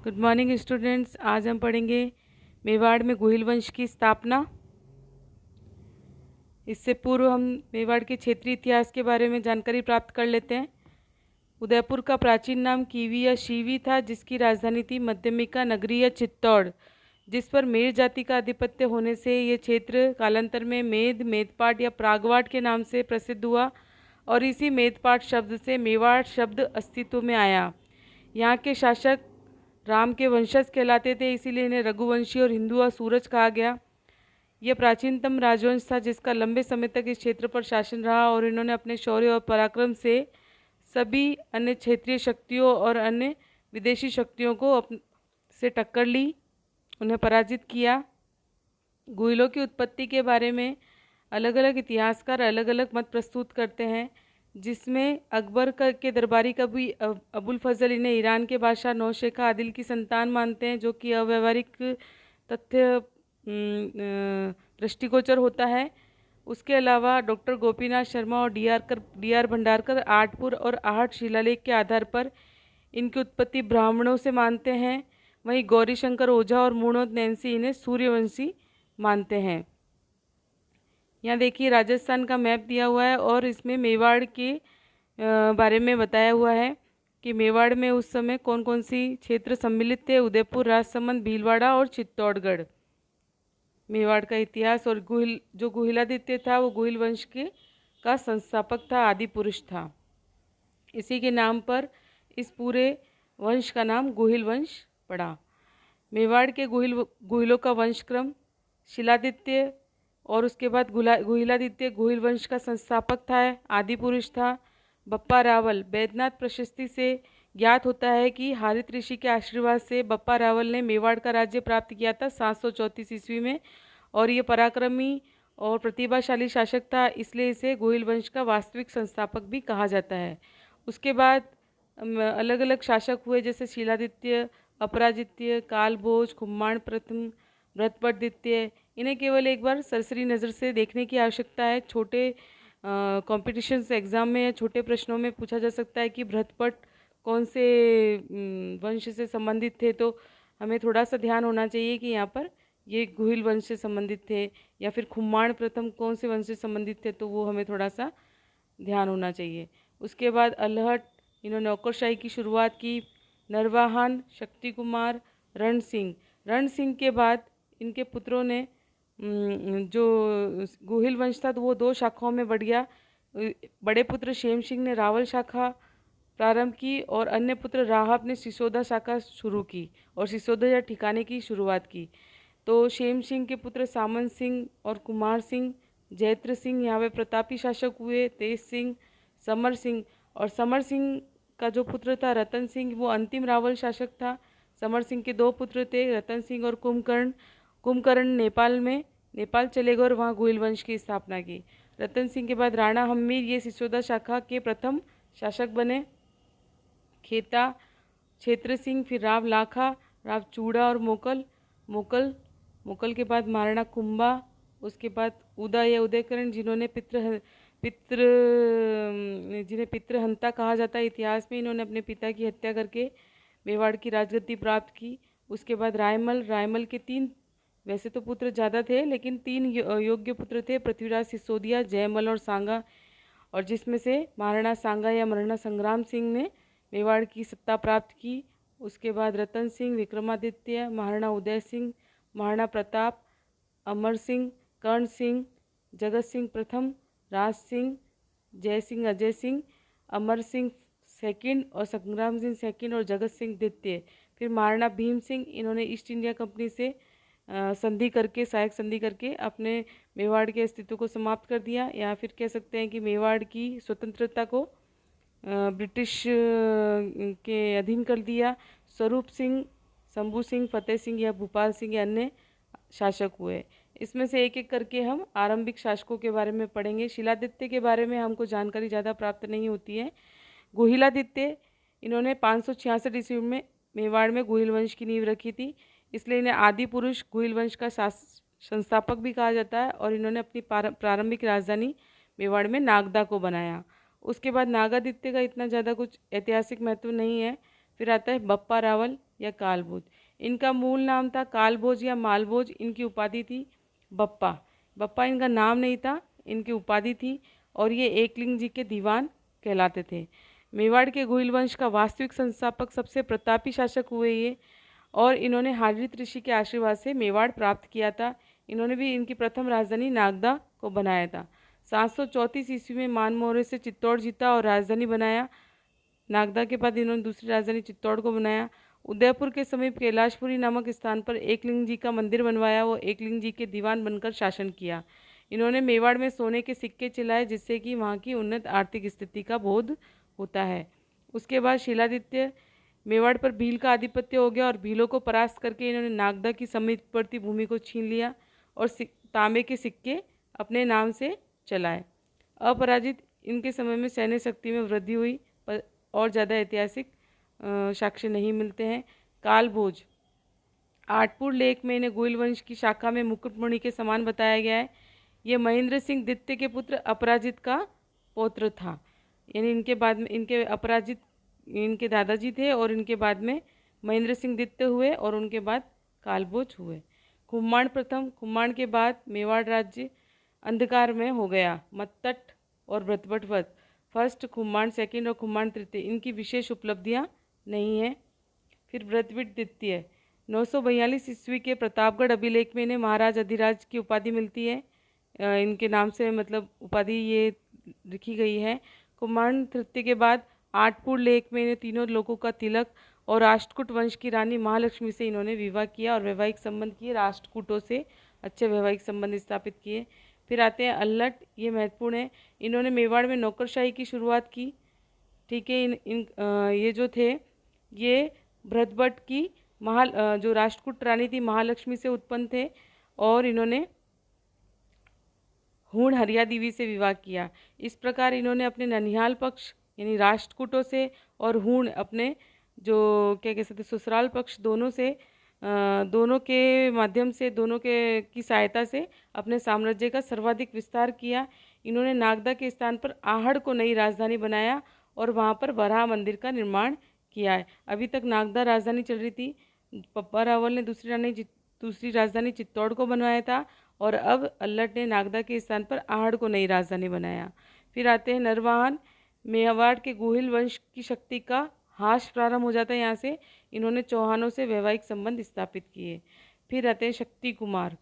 Good morning students. आज हम पढ़ेंगे मेवाड़ में गुहिल वंश की स्थापना। इससे पूर्व हम मेवाड़ के क्षेत्रीय इतिहास के बारे में जानकारी प्राप्त कर लेते हैं। उदयपुर का प्राचीन नाम कीवी या शीवी था, जिसकी राजधानी थी मध्यमिका नगरी या चित्तौड़, जिस पर मेर जाति का आधिपत्य होने से ये क्षेत्र कालांतर में मेद, मेदपाट या प्रागवाट के नाम से प्रसिद्ध हुआ और इसी मेदपाट शब्द से मेवाड़ शब्द अस्तित्व में आया। यहाँ के शासक राम के वंशज कहलाते थे, इसीलिए इन्हें रघुवंशी और हिंदुआ सूरज कहा गया। यह प्राचीनतम राजवंश था जिसका लंबे समय तक इस क्षेत्र पर शासन रहा और इन्होंने अपने शौर्य और पराक्रम से सभी अन्य क्षेत्रीय शक्तियों और अन्य विदेशी शक्तियों को से टक्कर ली, उन्हें पराजित किया। गुहिलों की उत्पत्ति के बारे में अलग अलग इतिहासकार अलग अलग मत प्रस्तुत करते हैं, जिसमें अकबर के दरबारी कवि अबुल फजल इन्हें ईरान के बादशाह नौशेखा आदिल की संतान मानते हैं, जो कि अव्यवहारिक तथ्य दृष्टिगोचर होता है। उसके अलावा डॉक्टर गोपीनाथ शर्मा और डी आर भंडारकर आठपुर और आहट शिलालेख के आधार पर इनकी उत्पत्ति ब्राह्मणों से मानते हैं। वहीं गौरीशंकर ओझा और मूणोद नैन्सी इन्हें सूर्यवंशी मानते हैं। यहाँ देखिए राजस्थान का मैप दिया हुआ है और इसमें मेवाड़ के बारे में बताया हुआ है कि मेवाड़ में उस समय कौन कौन सी क्षेत्र सम्मिलित थे। उदयपुर, राजसमंद, भीलवाड़ा और चित्तौड़गढ़। मेवाड़ का इतिहास और जो गुहिलादित्य था वो गुहिल वंश का संस्थापक था, आदि पुरुष था। इसी के नाम पर इस पूरे वंश का नाम गुहिल वंश पड़ा। मेवाड़ के गुहिलों का वंशक्रम शिलादित्य और उसके बाद गुहिलादित्य गुहिल वंश का संस्थापक था, आदि पुरुष था। बप्पा रावल बैद्यनाथ प्रशस्ति से ज्ञात होता है कि हारित ऋषि के आशीर्वाद से बप्पा रावल ने मेवाड़ का राज्य प्राप्त किया था 734 ईस्वी में, और ये पराक्रमी और प्रतिभाशाली शासक था, इसलिए इसे गुहिल वंश का वास्तविक संस्थापक भी कहा जाता है। उसके बाद अलग अलग शासक हुए, जैसे शिलादित्य, अपराजित्य, कालभोज, खुम्माण प्रथम, भ्रतपद्वितीय। इन्हें केवल एक बार सरसरी नज़र से देखने की आवश्यकता है। छोटे कॉम्पिटिशन्स एग्ज़ाम में या छोटे प्रश्नों में पूछा जा सकता है कि भ्रतपट कौन से वंश से संबंधित थे, तो हमें थोड़ा सा ध्यान होना चाहिए कि यहाँ पर ये गुहिल वंश से संबंधित थे, या फिर खुम्माण प्रथम कौन से वंश से संबंधित थे, तो वो हमें थोड़ा सा ध्यान होना चाहिए। उसके बाद अल्हट, इन्होंने नौकरशाही की शुरुआत की। नरवाहन, शक्ति कुमार, रण सिंह के बाद इनके पुत्रों ने जो गुहिल वंश था तो वो दो शाखाओं में बढ़ गया। बड़े पुत्र शेम सिंह ने रावल शाखा प्रारंभ की और अन्य पुत्र राहब ने सिसोदा शाखा शुरू की और सिसोदा या ठिकाने की शुरुआत की। तो शेम सिंह के पुत्र सामंत सिंह और कुमार सिंह, जैत्र सिंह यहाँ पे प्रतापी शासक हुए। तेज सिंह, समर सिंह, और समर सिंह का जो पुत्र था रतन सिंह, वो अंतिम रावल शासक था। समर सिंह के दो पुत्र थे, रतन सिंह और कुंभकर्ण नेपाल चले गए और वहाँ गुहिल वंश की स्थापना की। रतन सिंह के बाद राणा हम्मीर, ये सिसोदा शाखा के प्रथम शासक बने। खेता, क्षेत्र सिंह, फिर राव लाखा, राव चूड़ा और मोकल के बाद महाराणा कुंभा, उसके बाद उदय या उदयकरण, जिन्हें पितृहंता कहा जाता है इतिहास में। इन्होंने अपने पिता की हत्या करके मेवाड़ की राजगद्दी प्राप्त की। उसके बाद रायमल के तीन, वैसे तो पुत्र ज़्यादा थे लेकिन तीन योग्य पुत्र थे, पृथ्वीराज, सिसोदिया, जयमल और सांगा, और जिसमें से महाराणा सांगा या महाराणा संग्राम सिंह ने मेवाड़ की सत्ता प्राप्त की। उसके बाद रतन सिंह, विक्रमादित्य, महाराणा उदय सिंह, महाराणा प्रताप, अमर सिंह, कर्ण सिंह, जगत सिंह प्रथम, राज सिंह, जय सिंह, अजय सिंह, अमर सिंह सेकंड और संग्राम सिंह सेकंड और जगत सिंह द्वितीय। फिर महाराणा भीम सिंह, इन्होंने ईस्ट इंडिया कंपनी से सहायक संधि करके अपने मेवाड़ के अस्तित्व को समाप्त कर दिया, या फिर कह सकते हैं कि मेवाड़ की स्वतंत्रता को ब्रिटिश के अधीन कर दिया। स्वरूप सिंह, शंभू सिंह, फतेह सिंह या भूपाल सिंह या अन्य शासक हुए। इसमें से एक एक करके हम आरंभिक शासकों के बारे में पढ़ेंगे। शिलादित्य के बारे में हमको जानकारी ज़्यादा प्राप्त नहीं होती है। गुहिलादित्य, इन्होंने 566 ईस्वी में मेवाड़ में गुहिल वंश की नींव रखी थी, इसलिए इन्हें आदि पुरुष गुहिल वंश का संस्थापक भी कहा जाता है, और इन्होंने अपनी प्रारंभिक राजधानी मेवाड़ में नागदा को बनाया। उसके बाद नागादित्य का इतना ज़्यादा कुछ ऐतिहासिक महत्व नहीं है। फिर आता है बप्पा रावल या कालभोज। इनका मूल नाम था कालभोज या मालभोज। इनकी उपाधि थी बप्पा। बप्पा इनका नाम नहीं था, इनकी उपाधि थी, और ये एकलिंग जी के दीवान कहलाते थे। मेवाड़ के गुहिल वंश का वास्तविक संस्थापक सबसे प्रतापी शासक हुए ये, और इन्होंने हारित ऋषि के आशीर्वाद से मेवाड़ प्राप्त किया था। इन्होंने भी इनकी प्रथम राजधानी नागदा को बनाया था। 734 ईस्वी में मान मौर्य से चित्तौड़ जीता और राजधानी बनाया। नागदा के बाद इन्होंने दूसरी राजधानी चित्तौड़ को बनाया। उदयपुर के समीप कैलाशपुरी नामक स्थान पर एकलिंग जी का मंदिर बनवाया। वो एकलिंग जी के दीवान बनकर शासन किया। इन्होंने मेवाड़ में सोने के सिक्के चिलाए, जिससे कि वहाँ की उन्नत आर्थिक स्थिति का बोध होता है। उसके बाद शिलादित्य मेवाड़ पर भील का आधिपत्य हो गया, और भीलों को परास्त करके इन्होंने नागदा की समीपवर्ती भूमि को छीन लिया और तांबे के सिक्के अपने नाम से चलाए। अपराजित इनके समय में सैन्य शक्ति में वृद्धि हुई, पर और ज़्यादा ऐतिहासिक साक्ष्य नहीं मिलते हैं। कालभोज आठपुर लेख में इन्हें गोइल वंश की शाखा में मुकुटमणि के समान बताया गया है। ये महेंद्र सिंह द्वितीय के पुत्र अपराजित का पौत्र था। यानी इनके बाद में इनके अपराजित इनके दादाजी थे, और इनके बाद में महेंद्र सिंह द्वितीय हुए, और उनके बाद कालभोज हुए। खुम्माण प्रथम। खुम्माण के बाद मेवाड़ राज्य अंधकार में हो गया। मत्तट और भ्रतभटवत फर्स्ट, खुम्माण सेकंड और खुम्माण तृतीय, इनकी विशेष उपलब्धियां नहीं हैं। फिर भ्रतविट द्वितीय 942 ईस्वी के प्रतापगढ़ अभिलेख में इन्हें महाराज अधिराज की उपाधि मिलती है। इनके नाम से मतलब उपाधि ये लिखी गई है। खुम्माण तृतीय के बाद आठपुर लेख में इन्हें तीनों लोगों का तिलक और राष्ट्रकूट वंश की रानी महालक्ष्मी से इन्होंने विवाह किया और वैवाहिक संबंध किए। राष्ट्रकूटों से अच्छे वैवाहिक संबंध स्थापित किए। फिर आते हैं अल्लट, ये महत्वपूर्ण है। इन्होंने मेवाड़ में नौकरशाही की शुरुआत की। ठीक है, ये जो थे ये भ्रतभट की जो राष्ट्रकूट रानी थी महालक्ष्मी से उत्पन्न थे, और इन्होंने हूण हरिया देवी से विवाह किया। इस प्रकार इन्होंने अपने ननिहाल पक्ष यानी राष्ट्रकूटों से और हूण अपने जो क्या कह सकते ससुराल पक्ष दोनों से दोनों के माध्यम से दोनों के की सहायता से अपने साम्राज्य का सर्वाधिक विस्तार किया। इन्होंने नागदा के स्थान पर आहड़ को नई राजधानी बनाया और वहाँ पर वराह मंदिर का निर्माण किया है। अभी तक नागदा राजधानी चल रही थी। पप्पा रावल ने दूसरी राजधानी चित्तौड़ को बनवाया था, और अब अल्लट ने नागदा के स्थान पर आहड़ को नई राजधानी बनाया। फिर आते हैं नरवाहन। मेवाड़ के गोहिल वंश की शक्ति का ह्रास प्रारंभ हो जाता है यहाँ से। इन्होंने चौहानों से वैवाहिक संबंध स्थापित किए। फिर आते हैं शक्ति कुमार।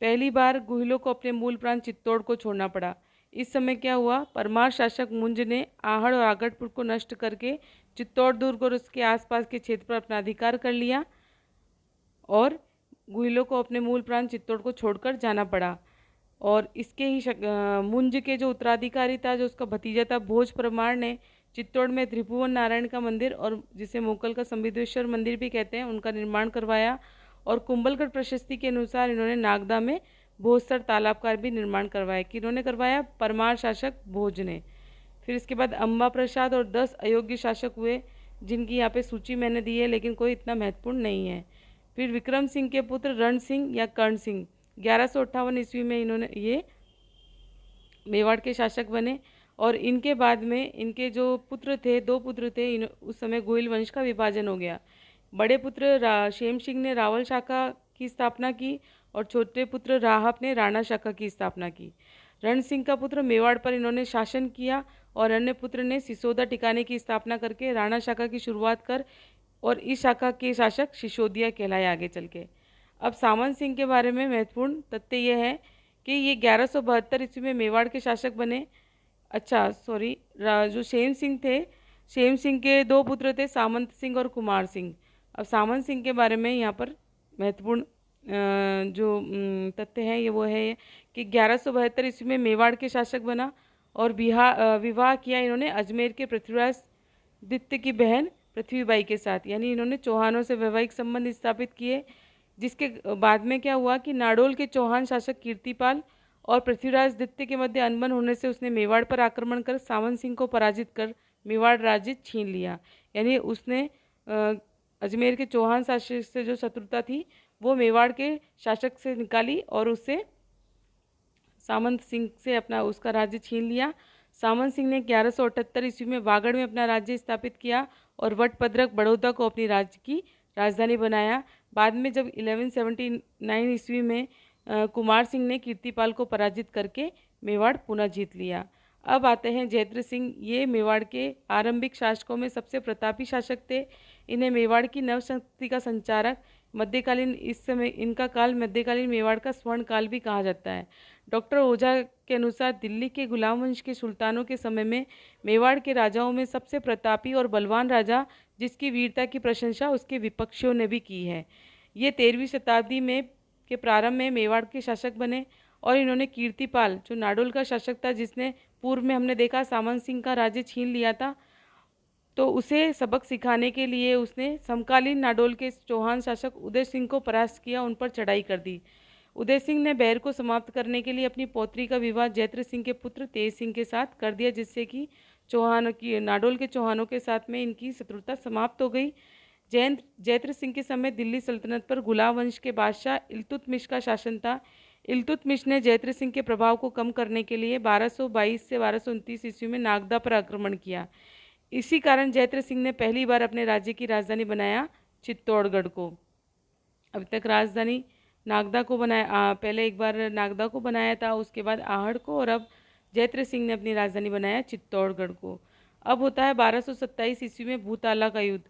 पहली बार गोहिलों को अपने मूल प्रांत चित्तौड़ को छोड़ना पड़ा। इस समय क्या हुआ, परमार शासक मुंज ने आहड़ और आगड़पुर को नष्ट करके चित्तौड़ दुर्ग और उसके आसपास के क्षेत्र पर अपना अधिकार कर लिया, और गोहिलों को अपने मूल प्रांत चित्तौड़ को छोड़कर जाना पड़ा। और इसके ही मुंज के जो उत्तराधिकारी था, जो उसका भतीजा था भोज परमार, ने चित्तौड़ में त्रिभुवन नारायण का मंदिर, और जिसे मोकल का संबिधेश्वर मंदिर भी कहते हैं, उनका निर्माण करवाया। और कुंभलगढ़ प्रशस्ति के अनुसार इन्होंने नागदा में भोजसर तालाब का भी निर्माण करवाया। किन्होंने करवाया, परमार शासक भोज ने। फिर इसके बाद अम्बा प्रसाद और 10 अयोग्य शासक हुए, जिनकी यहाँ पे सूची मैंने दी है, लेकिन कोई इतना महत्वपूर्ण नहीं है। फिर विक्रम सिंह के पुत्र रण सिंह या कर्ण सिंह 1158 ईस्वी में इन्होंने ये मेवाड़ के शासक बने, और इनके बाद में इनके जो पुत्र थे, 2 पुत्र थे, उस समय गोइल वंश का विभाजन हो गया। बड़े पुत्र शेम सिंह ने रावल शाखा की स्थापना की, और छोटे पुत्र राहप ने राणा शाखा की स्थापना की। रण सिंह का पुत्र मेवाड़ पर इन्होंने शासन किया, और अन्य पुत्र ने सिसोदा ठिकाने की स्थापना करके राणा शाखा की शुरुआत कर, और इस शाखा के शासक सिसोदिया कहलाए आगे चल के। अब सामंत सिंह के बारे में महत्वपूर्ण तथ्य यह है कि ये 1172 ईस्वी में मेवाड़ के शासक बने। अच्छा सॉरी, जो शेम सिंह थे, शेम सिंह के 2 पुत्र थे, सामंत सिंह और कुमार सिंह। अब सामंत सिंह के बारे में यहाँ पर महत्वपूर्ण जो तथ्य है ये वो है कि 1172 ईस्वी में मेवाड़ के शासक बना, और विवाह किया इन्होंने अजमेर के पृथ्वीराज द्वितीय की बहन पृथ्वीबाई के साथ। यानी इन्होंने चौहानों से वैवाहिक संबंध स्थापित किए, जिसके बाद में क्या हुआ कि नाडोल के चौहान शासक कीर्तिपाल और पृथ्वीराज द्वितीय के मध्य अनबन होने से उसने मेवाड़ पर आक्रमण कर सामंत सिंह को पराजित कर मेवाड़ राज्य छीन लिया। यानी उसने अजमेर के चौहान शासक से जो शत्रुता थी वो मेवाड़ के शासक से निकाली, और उससे सामंत सिंह से अपना उसका राज्य छीन लिया। सामंत सिंह ने 1178 ईस्वी में वागड़ में अपना राज्य स्थापित किया, और वटभद्रक बड़ौदा को अपनी राज्य की राजधानी बनाया। बाद में जब 1179 ईस्वी में कुमार सिंह ने कीर्तिपाल को पराजित करके मेवाड़ पुनः जीत लिया। अब आते हैं जयद्रथ सिंह। ये मेवाड़ के आरंभिक शासकों में सबसे प्रतापी शासक थे। इन्हें मेवाड़ की नवशक्ति का संचारक, मध्यकालीन इस समय इनका काल मध्यकालीन मेवाड़ का स्वर्ण काल भी कहा जाता है। डॉक्टर ओझा के अनुसार दिल्ली के गुलाम वंश के सुल्तानों के समय में मेवाड़ के राजाओं में सबसे प्रतापी और बलवान राजा, जिसकी वीरता की प्रशंसा उसके विपक्षियों ने भी की है। ये 13वीं शताब्दी में के प्रारंभ में मेवाड़ के शासक बने और इन्होंने कीर्तिपाल, जो नाडोल का शासक था, जिसने पूर्व में हमने देखा सामंत सिंह का राज्य छीन लिया था, तो उसे सबक सिखाने के लिए उसने समकालीन नाडोल के चौहान शासक उदय सिंह को परास्त किया, उन पर चढ़ाई कर दी। उदय सिंह ने बैर को समाप्त करने के लिए अपनी पौत्री का विवाह जयद्रथ सिंह के पुत्र तेज सिंह के साथ कर दिया, जिससे कि चौहानों की नाडोल के चौहानों के साथ में इनकी शत्रुता समाप्त हो गई। जयद्रथ सिंह के समय दिल्ली सल्तनत पर गुलाम वंश के बादशाह इल्तुतमिश का शासन था। इल्तुतमिश ने जयद्रथ सिंह के प्रभाव को कम करने के लिए 1222 से 1229 ईस्वी में नागदा पर आक्रमण किया। इसी कारण जयद्रथ सिंह ने पहली बार अपने राज्य की राजधानी बनाया चित्तौड़गढ़ को। अभी तक राजधानी नागदा को बनाया, पहले एक बार नागदा को बनाया था, उसके बाद आहड़ को, और अब जयद्रथ सिंह ने अपनी राजधानी बनाया चित्तौड़गढ़ को। अब होता है 1227 ईस्वी में भूताला का युद्ध।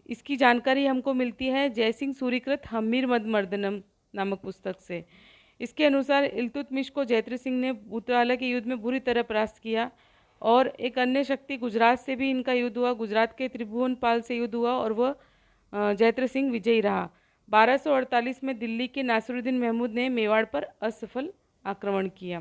इसकी जानकारी हमको मिलती है जयसिंह सूरीकृत हम्मीर मर्दनम नामक पुस्तक से। इसके अनुसार इल्तुतमिश को जयद्रथ सिंह ने भूताला के युद्ध में बुरी तरह परास्त किया, और एक अन्य शक्ति गुजरात से भी इनका युद्ध हुआ। गुजरात के त्रिभुवन पाल से युद्ध हुआ और वह जयद्रथ सिंह विजयी रहा। 1248 में दिल्ली के नासिरुद्दीन महमूद ने मेवाड़ पर असफल आक्रमण किया।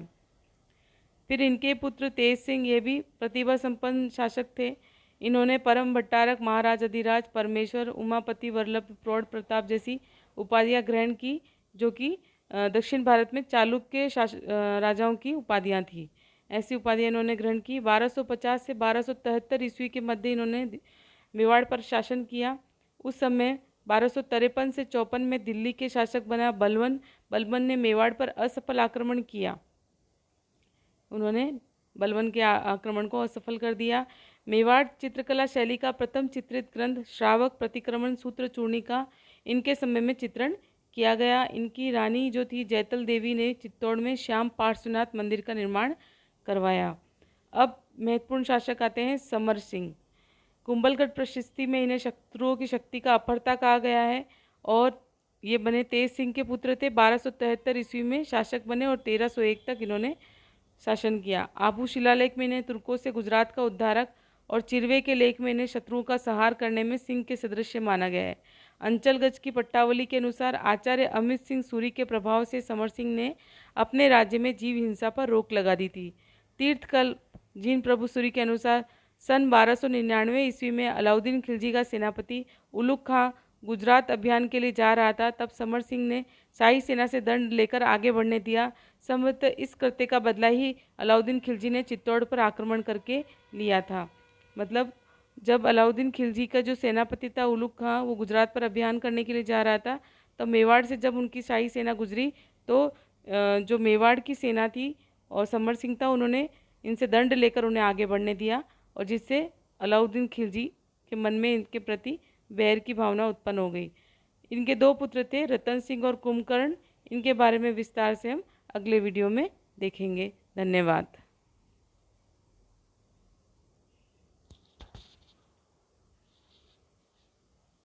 फिर इनके पुत्र तेज सिंह, ये भी प्रतिभा संपन्न शासक थे। इन्होंने परम भट्टारक, महाराज अधिराज, परमेश्वर, उमापति, वल्लभ, प्रौढ़ प्रताप जैसी उपाधियां ग्रहण की, जो कि दक्षिण भारत में चालुक्य राजाओं की उपाधियां थी। ऐसी उपाधियां इन्होंने ग्रहण की। 1250 से 1273 ईस्वी के मध्य इन्होंने मेवाड़ पर शासन किया। उस समय 1253 से 54 में दिल्ली के शासक बना बलबन। बलबन ने मेवाड़ पर असफल आक्रमण किया। उन्होंने बलबन के आक्रमण को असफल कर दिया। मेवाड़ चित्रकला शैली का प्रथम चित्रित ग्रंथ श्रावक प्रतिक्रमण सूत्र चूर्णिका इनके समय में चित्रण किया गया। इनकी रानी जो थी जैतल देवी ने चित्तौड़ में श्याम पार्श्वनाथ मंदिर का निर्माण करवाया। अब महत्वपूर्ण शासक आते हैं समर सिंह। कुंभलगढ़ प्रशस्ति में इन्हें शत्रुओं की शक्ति का अपहर्ता कहा गया है, और ये बने तेज सिंह के पुत्र थे। 1273 ईस्वी में शासक बने और 1301 तक इन्होंने शासन किया। आबू शिलालेख में इन्हें तुर्कों से गुजरात का उद्धारक, और चिरवे के लेख में इन्हें शत्रुओं का संहार करने में सिंह के सदृश माना गया है। अंचलगज की पट्टावली के अनुसार आचार्य अमित सिंह सूरी के प्रभाव से समर सिंह ने अपने राज्य में जीव हिंसा पर रोक लगा दी थी। तीर्थकल जीन प्रभु सूरी के अनुसार सन 1299 ईस्वी में अलाउद्दीन खिलजी का सेनापति उलुग खां गुजरात अभियान के लिए जा रहा था। तब समर सिंह ने शाही सेना से दंड लेकर आगे बढ़ने दिया। संभवतः इस कृत्य का बदला ही अलाउद्दीन खिलजी ने चित्तौड़ पर आक्रमण करके लिया था। मतलब जब अलाउद्दीन खिलजी का जो सेनापति था उलुग खां, वो गुजरात पर अभियान करने के लिए जा रहा था, तो मेवाड़ से जब उनकी शाही सेना गुजरी, तो जो मेवाड़ की सेना थी और समर सिंह था, उन्होंने इनसे दंड लेकर उन्हें आगे बढ़ने दिया, और जिससे अलाउद्दीन खिलजी के मन में इनके प्रति वैर की भावना उत्पन्न हो गई। इनके दो पुत्र थे, रतन सिंह और कुंभकर्ण। इनके बारे में विस्तार से हम अगले वीडियो में देखेंगे। धन्यवाद।